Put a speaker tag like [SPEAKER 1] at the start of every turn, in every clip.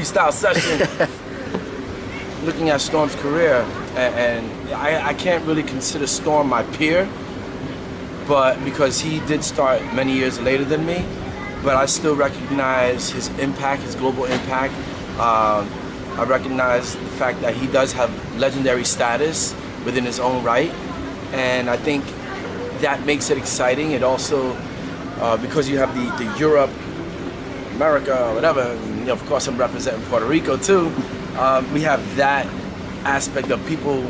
[SPEAKER 1] freestyle session. Looking at Storm's career, and I can't really consider Storm my peer, but because he did start many years later than me, but I still recognize his impact, his global impact. I recognize the fact that he does have legendary status within his own right, and I think that makes it exciting. It also, because you have the Europe, America, or whatever, and, you know, of course I'm representing Puerto Rico too, we have that aspect of people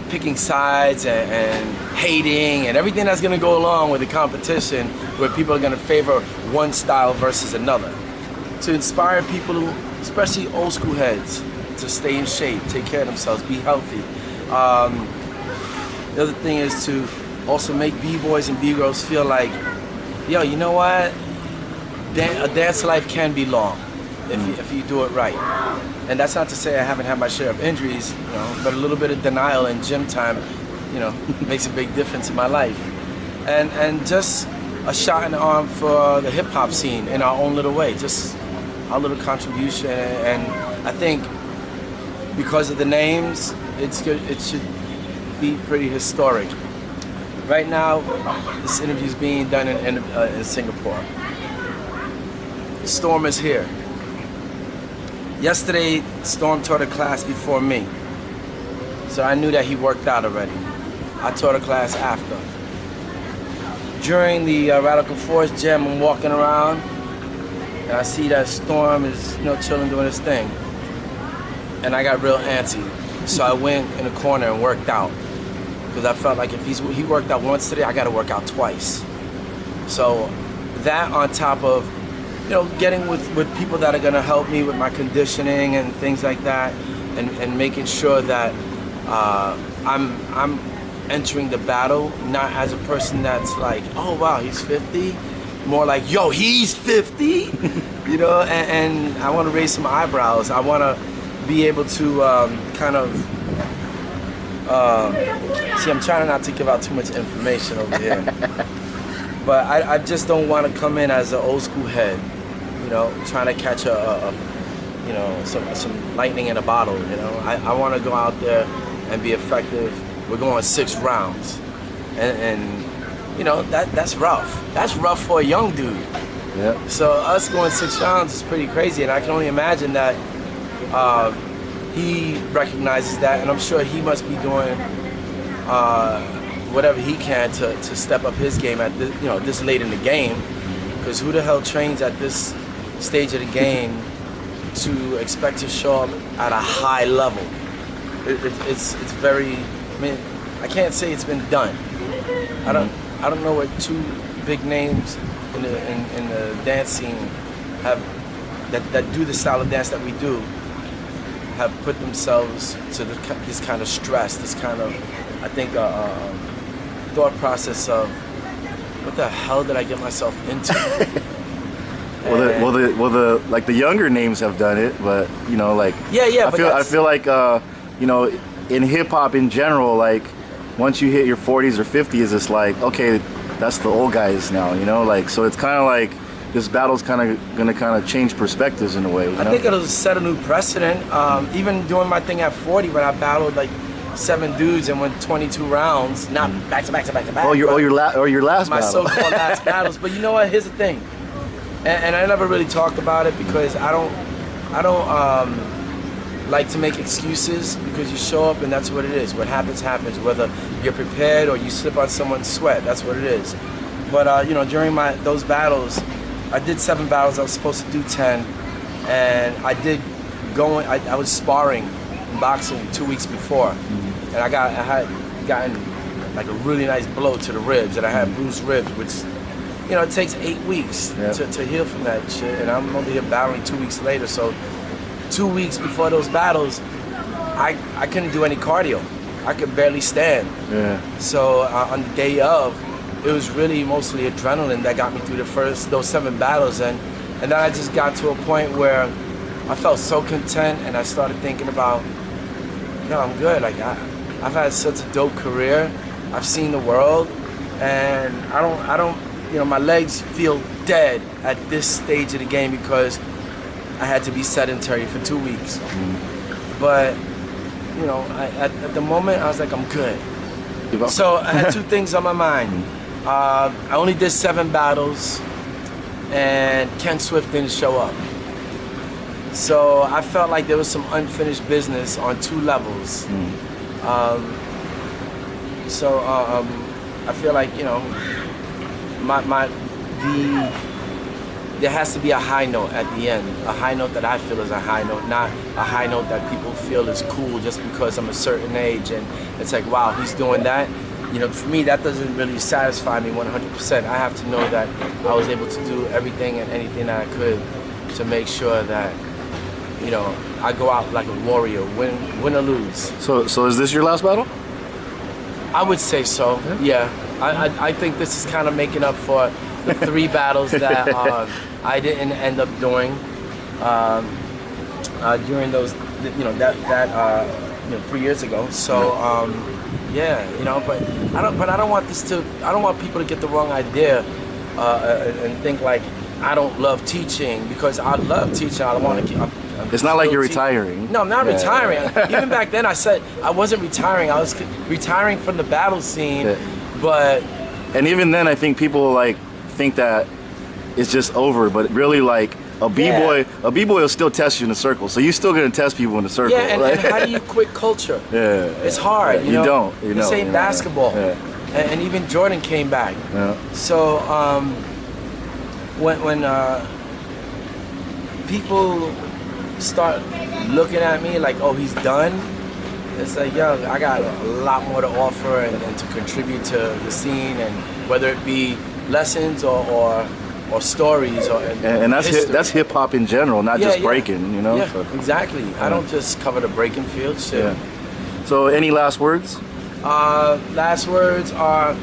[SPEAKER 1] picking sides and hating and everything that's going to go along with the competition, where people are going to favor one style versus another. To inspire people, especially old school heads, to stay in shape, take care of themselves, be healthy. The other thing is to also make b-boys and b-girls feel like, yo, you know what? A dance life can be long if you do it right. And that's not to say I haven't had my share of injuries, you know, but a little bit of denial in gym time, you know, makes a big difference in my life. And just a shot in the arm for the hip hop scene in our own little way, just our little contribution. And I think because of the names, it should be pretty historic. Right now, this interview is being done in Singapore. Storm is here. Yesterday, Storm taught a class before me, so I knew that he worked out already. I taught a class after. During the Radical Force Jam, I'm walking around, and I see that Storm is, you know, chilling, doing his thing, and I got real antsy. So I went in a corner and worked out, because I felt like if he worked out once today, I got to work out twice. So that on top of, you know, getting with people that are gonna help me with my conditioning and things like that, and making sure that I'm entering the battle not as a person that's like, oh wow, he's 50, more like, yo, he's 50, you know, and I want to raise some eyebrows. I want to be able to kind of see, I'm trying not to give out too much information over here. But I just don't want to come in as an old school head, you know, trying to catch you know, some lightning in a bottle, you know. I want to go out there and be effective. We're going 6 rounds, and you know, that's rough. That's rough for a young dude.
[SPEAKER 2] Yeah.
[SPEAKER 1] So us going 6 rounds is pretty crazy, and I can only imagine that he recognizes that, and I'm sure he must be doing whatever he can to step up his game at this, you know, this late in the game, because who the hell trains at this stage of the game to expect to show up at a high level? It's very, I mean, I can't say it's been done. I don't know what 2 big names in the dance scene have that do the style of dance that we do have put themselves to this kind of stress, this kind of, I think, thought process of, what the hell did I get myself into?
[SPEAKER 2] well, like the younger names have done it, but you know, like,
[SPEAKER 1] yeah.
[SPEAKER 2] I feel like you know, in hip hop in general, like once you hit your 40s or 50s, it's like, okay, that's the old guys now, you know, like, so it's kind of like this battle's gonna change perspectives in a way. You know?
[SPEAKER 1] I think it'll set a new precedent. Even doing my thing at 40, when I battled like 7 dudes and went 22 rounds, not back to back.
[SPEAKER 2] Oh, your last
[SPEAKER 1] my
[SPEAKER 2] battle.
[SPEAKER 1] so-called last battles. But you know what? Here's the thing, and I never really talked about it because I don't like to make excuses, because you show up and that's what it is. What happens happens. Whether you're prepared or you slip on someone's sweat, that's what it is. But you know, during those battles, I did 7 battles. I was supposed to do 10, and I did go. I was sparring in boxing 2 weeks before, and I had gotten like a really nice blow to the ribs, and I had bruised ribs, which, you know, it takes 8 weeks to heal from that shit, and I'm only here battling 2 weeks later. So 2 weeks before those battles, I couldn't do any cardio. I could barely stand.
[SPEAKER 2] Yeah.
[SPEAKER 1] So on the day of, it was really mostly adrenaline that got me through those 7 battles, and then I just got to a point where I felt so content, and I started thinking about, no, I'm good. Like I've had such a dope career. I've seen the world, and I don't, you know, my legs feel dead at this stage of the game, because I had to be sedentary for 2 weeks. But, you know, at the moment, I was like, I'm good. So I had 2 things on my mind. I only did 7 battles, and Ken Swift didn't show up. So I felt like there was some unfinished business on 2 levels. I feel like, you know, there has to be a high note at the end. A high note that I feel is a high note, not a high note that people feel is cool just because I'm a certain age. And it's like, wow, he's doing that. You know, for me, that doesn't really satisfy me 100%. I have to know that I was able to do everything and anything that I could to make sure that, you know, I go out like a warrior, win or lose.
[SPEAKER 2] So is this your last battle?
[SPEAKER 1] I would say so, yeah. I think this is kind of making up for the 3 battles that I didn't end up doing during those, you know, you know, 3 years ago. So yeah, you know, but I don't want people to get the wrong idea and think like I don't love teaching, because I love teaching. I want to keep.
[SPEAKER 2] It's not like you're retiring.
[SPEAKER 1] No, I'm not retiring. Even back then, I said I wasn't retiring. I was retiring from the battle scene, but.
[SPEAKER 2] And even then, I think people like think that it's just over, but really, like a b-boy will still test you in the circle. So you're still gonna test people in the circle.
[SPEAKER 1] Yeah, and how do you quit culture? It's hard. You know?
[SPEAKER 2] don't.
[SPEAKER 1] This ain't basketball. And even Jordan came back. So when people start looking at me like, oh, he's done, it's like, yo, I got a lot more to offer and to contribute to the scene, and whether it be lessons or stories
[SPEAKER 2] and that's hip hop in general, not just breaking, you know.
[SPEAKER 1] Yeah, so, exactly. I don't just cover the breaking field. Shit.
[SPEAKER 2] So any last words?
[SPEAKER 1] Last words are,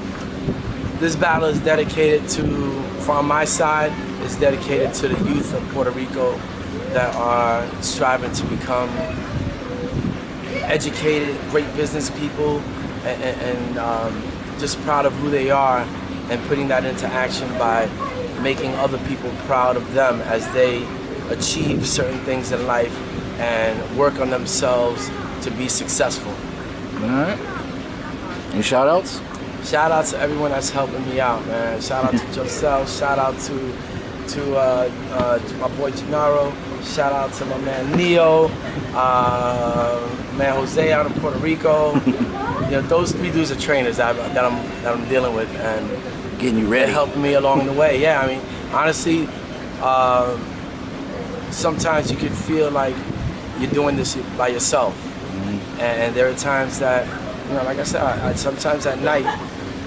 [SPEAKER 1] this battle is dedicated to, from my side, is dedicated to the youth of Puerto Rico that are striving to become educated, great business people, and just proud of who they are, and putting that into action by making other people proud of them as they achieve certain things in life and work on themselves to be successful.
[SPEAKER 2] All right. Any shout outs?
[SPEAKER 1] Shout out to everyone that's helping me out, man. Shout out to yourself. Shout out to my boy Gennaro. Shout out to my man Neo, man Jose out in Puerto Rico. You know, those 3 dudes are trainers that I'm dealing with, and
[SPEAKER 2] getting you ready,
[SPEAKER 1] they're helping me along the way. Yeah, I mean, honestly, sometimes you could feel like you're doing this by yourself, and there are times that, you know, like I said, I sometimes at night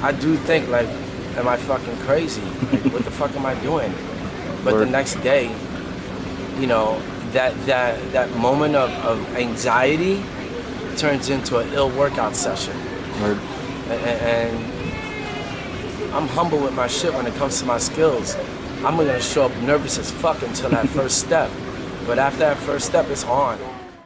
[SPEAKER 1] I do think like, am I fucking crazy? Like, what the fuck am I doing? But the next day, you know, that moment of anxiety turns into an ill workout session. And I'm humble with my shit when it comes to my skills. I'm gonna show up nervous as fuck until that first step. But after that first step, it's on.